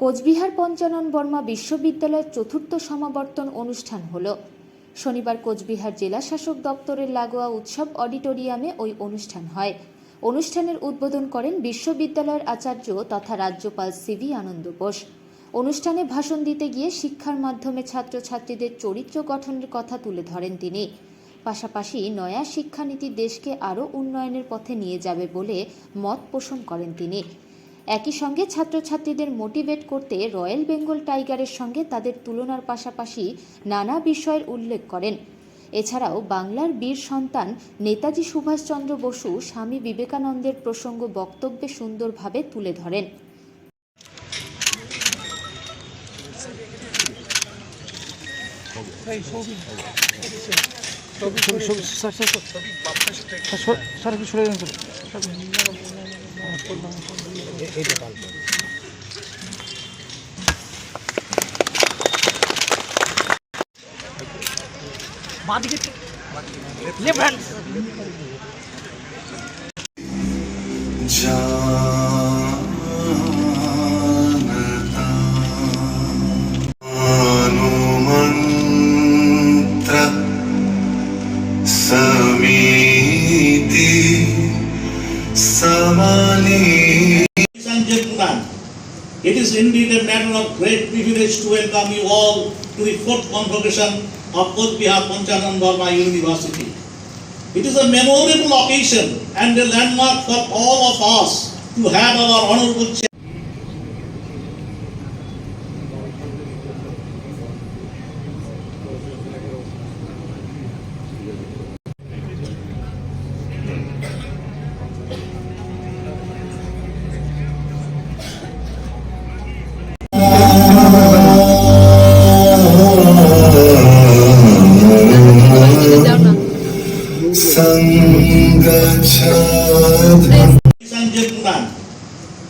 কোচবিহার পঞ্চানন বর্মা বিশ্ববিদ্যালয়ের চতুর্থ সমাবর্তন অনুষ্ঠান হলো। শনিবার কোচবিহার জেলা শাসক দপ্তরের লাগোয়া উৎসব অডিটোরিয়ামে ওই অনুষ্ঠান হয়। অনুষ্ঠানের উদ্বোধন করেন বিশ্ববিদ্যালয়ের আচার্য তথা রাজ্যপাল সিভি আনন্দ বোস। অনুষ্ঠানে ভাষণ দিতে গিয়ে শিক্ষার মাধ্যমে ছাত্রছাত্রীদের চরিত্র গঠনের কথা তুলে ধরেন তিনি। পাশাপাশি নয়া শিক্ষানীতি দেশকে আরও উন্নয়নের পথে নিয়ে যাবে বলে মত পোষণ করেন তিনি। একই সঙ্গে ছাত্রছাত্রীদের মোটিভেট করতে রয়্যাল বেঙ্গল টাইগারের সঙ্গে তাদের তুলনার পাশাপাশি নানা বিষয়ের উল্লেখ করেন। এছাড়াও বাংলার বীর সন্তান নেতাজি সুভাষচন্দ্র বসু স্বামী বিবেকানন্দের প্রসঙ্গ বক্তব্যে সুন্দরভাবে তুলে ধরেন। It is indeed a matter of great privilege to welcome you all to the fourth convocation of Kochbihar Panchanan Barma University. It is a memorable occasion and a landmark for all of us to have our honorable chair.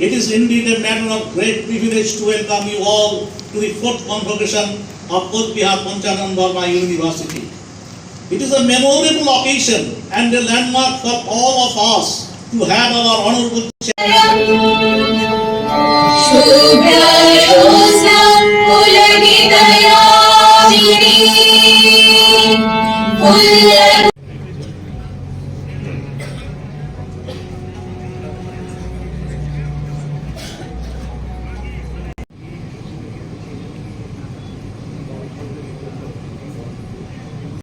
It is indeed a matter of great privilege to welcome you all to the fourth convocation of Kochbihar Panchanan Barma University. It is a memorable occasion and a landmark for all of us to have our honorable chair.